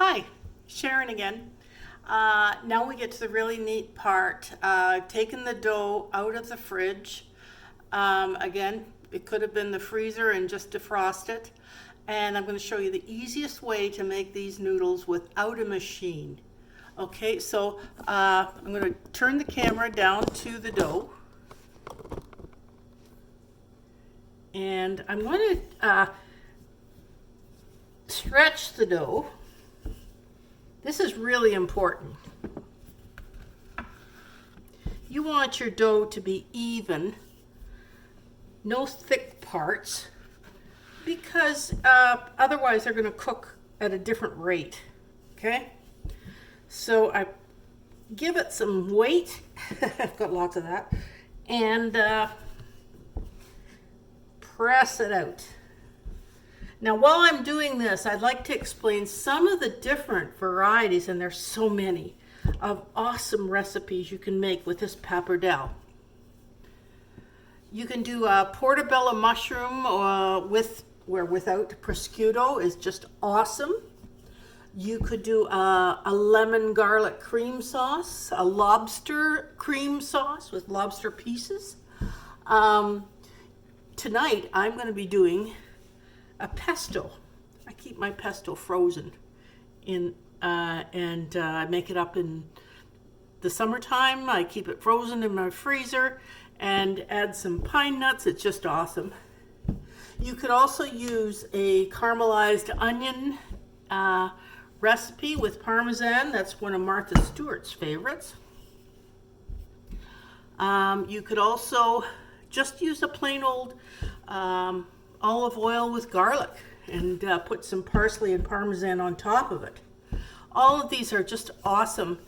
Hi, Sharon again. Now we get to the really neat part. Taking the dough out of the fridge. Again, it could have been the freezer and just defrost it. And I'm going to show you the easiest way to make these noodles without a machine. Okay, so I'm going to turn the camera down to the dough. And I'm going to stretch the dough. This is really important. You want your dough to be even, no thick parts, because otherwise they're going to cook at a different rate. Okay? So I give it some weight. I've got lots of that. And press it out. Now, while I'm doing this, I'd like to explain some of the different varieties, and there's so many, of awesome recipes you can make with this pappardelle. You can do a portobello mushroom without prosciutto is just awesome. You could do a lemon garlic cream sauce, a lobster cream sauce with lobster pieces. Tonight, I'm going to be doing a pesto. I keep my pesto frozen and I make it up in the summertime. I keep it frozen in my freezer and add some pine nuts. It's just awesome. You could also use a caramelized onion recipe with Parmesan. That's one of Martha Stewart's favorites. You could also just use a plain old olive oil with garlic and put some parsley and Parmesan on top of it. All of these are just awesome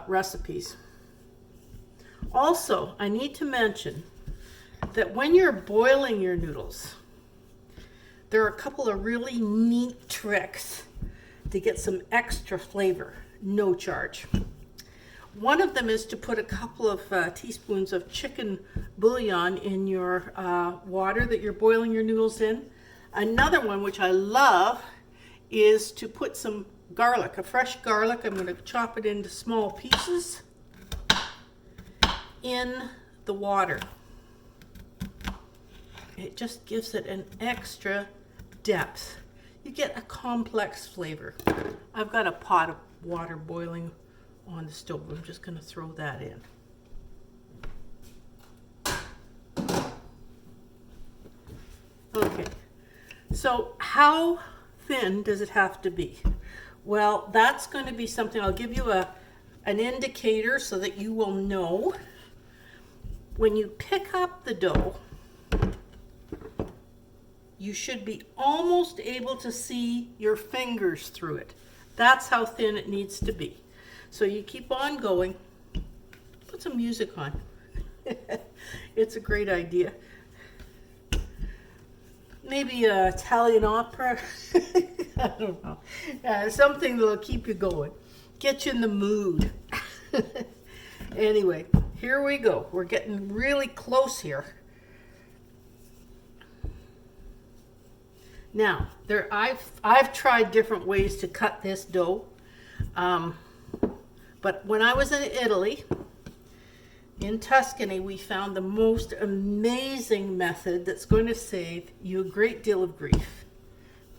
recipes. Also, I need to mention that when you're boiling your noodles, there are a couple of really neat tricks to get some extra flavor, no charge. One of them is to put a couple of teaspoons of chicken bouillon in your water that you're boiling your noodles in. Another one, which I love, is to put some garlic, a fresh garlic. I'm going to chop it into small pieces in the water. It just gives it an extra depth. You get a complex flavor. I've got a pot of water boiling on the stove. I'm just going to throw that in. Okay, so how thin does it have to be? Well, that's going to be something, I'll give you an indicator so that you will know. When you pick up the dough, you should be almost able to see your fingers through it. That's how thin it needs to be. So you keep on going. Put some music on. It's a great idea. Maybe an Italian opera. I don't know. Something that'll keep you going. Get you in the mood. Anyway, here we go. We're getting really close here. Now, I've tried different ways to cut this dough. But when I was in Italy, in Tuscany, we found the most amazing method that's going to save you a great deal of grief.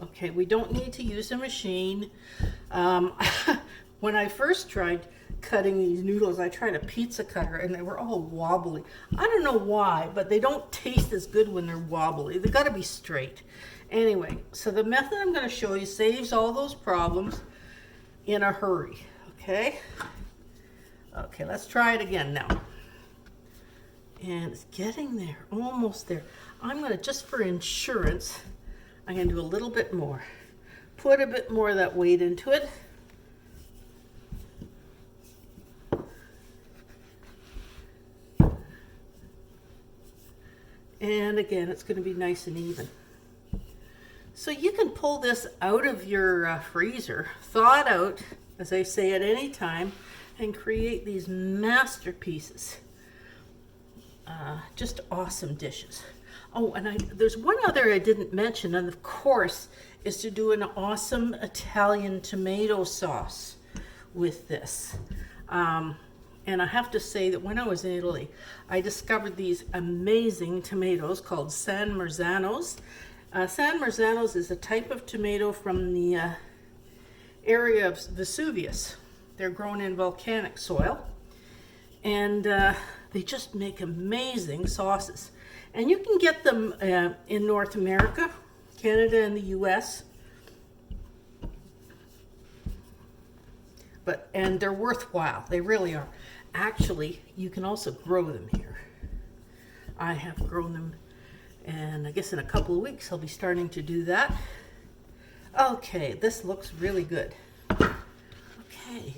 Okay, we don't need to use a machine. When I first tried cutting these noodles, I tried a pizza cutter and they were all wobbly. I don't know why, but they don't taste as good when they're wobbly. They've got to be straight. Anyway, so the method I'm going to show you saves all those problems in a hurry. Okay? Okay, let's try it again now. And it's getting there, almost there. I'm going to, just for insurance, I'm going to do a little bit more. Put a bit more of that weight into it. And again, it's going to be nice and even. So you can pull this out of your freezer, thaw it out, as I say, at any time, and create these masterpieces. Just awesome dishes. Oh, and there's one other I didn't mention, and of course, is to do an awesome Italian tomato sauce with this. And I have to say that when I was in Italy, I discovered these amazing tomatoes called San Marzanos. San Marzanos is a type of tomato from the area of Vesuvius. They're grown in volcanic soil, and they just make amazing sauces. And you can get them in North America, Canada, and the US. And they're worthwhile. They really are. Actually, you can also grow them here. I have grown them, and I guess in a couple of weeks I'll be starting to do that. Okay, this looks really good. Okay,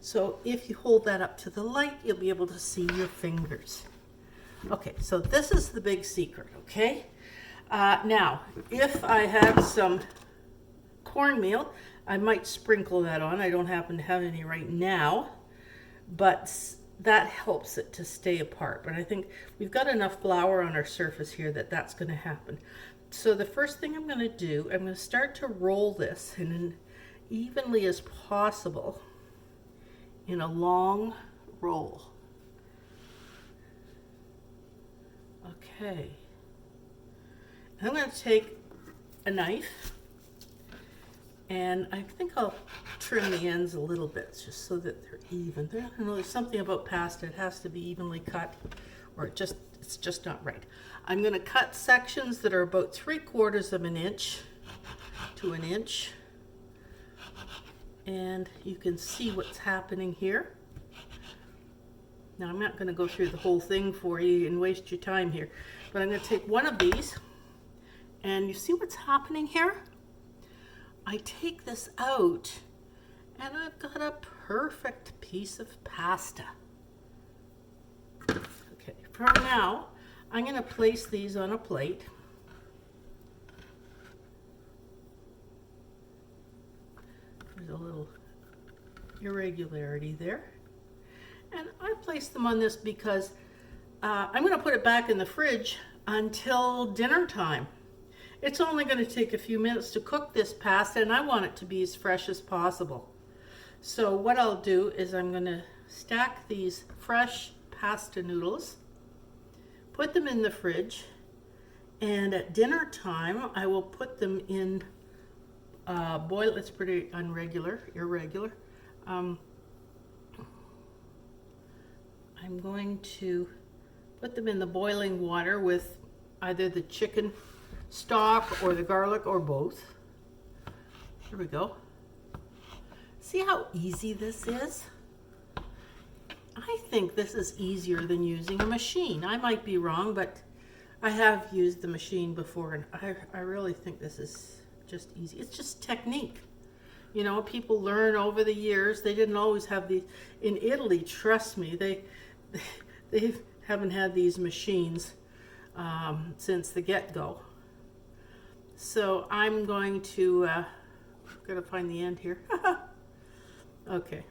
so if you hold that up to the light, you'll be able to see your fingers. Okay, so this is the big secret, okay? Now, if I have some cornmeal, I might sprinkle that on. I don't happen to have any right now, but that helps it to stay apart. But I think we've got enough flour on our surface here that that's going to happen. So the first thing I'm going to do, I'm going to start to roll this in evenly as possible in a long roll. Okay. I'm going to take a knife, and I think I'll trim the ends a little bit just so that they're even. I don't know, there's something about pasta, it has to be evenly cut, or it's just not right. I'm going to cut sections that are about 3/4 of an inch to an inch, and you can see what's happening here. Now, I'm not going to go through the whole thing for you and waste your time here, but I'm going to take one of these, and you see what's happening here? I take this out, and I've got a perfect piece of pasta. Okay, for now, I'm going to place these on a plate. There's a little irregularity there. And I place them on this because I'm going to put it back in the fridge until dinner time. It's only going to take a few minutes to cook this pasta, and I want it to be as fresh as possible. So what I'll do is I'm going to stack these fresh pasta noodles, put them in the fridge, and at dinner time I will put them in boil. It's pretty irregular. I'm going to put them in the boiling water with either the chicken stock or the garlic or both. Here we go. See how easy this is? I think this is easier than using a machine. I might be wrong, but I have used the machine before, and I really think this is just easy. It's just technique. You know, people learn over the years. They didn't always have these. In Italy, trust me, they haven't had these machines since the get-go. So I'm going to, gotta find the end here. Okay.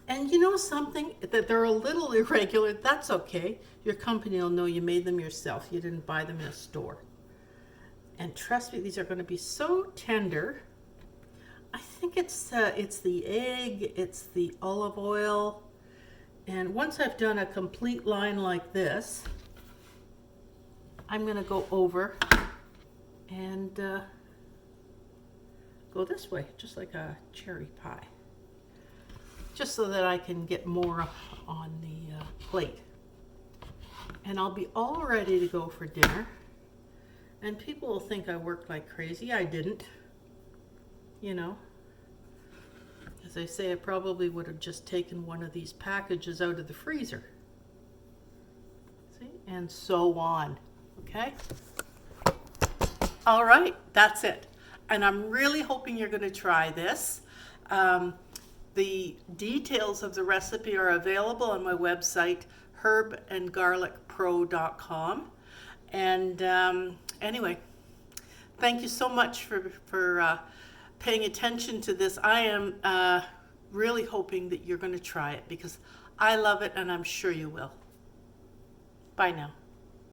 And you know something? That they're a little irregular, that's okay. Your company will know you made them yourself. You didn't buy them in a store. And trust me, these are going to be so tender. I think it's the egg, it's the olive oil. And once I've done a complete line like this, I'm going to go over and go this way, just like a cherry pie. Just so that I can get more on the plate. And I'll be all ready to go for dinner. And people will think I worked like crazy. I didn't. You know, as I say, I probably would have just taken one of these packages out of the freezer. See? And so on. Okay? All right, that's it. And I'm really hoping you're going to try this. The details of the recipe are available on my website, herbandgarlicpro.com. And anyway, thank you so much for paying attention to this. I am really hoping that you're going to try it because I love it and I'm sure you will. Bye now.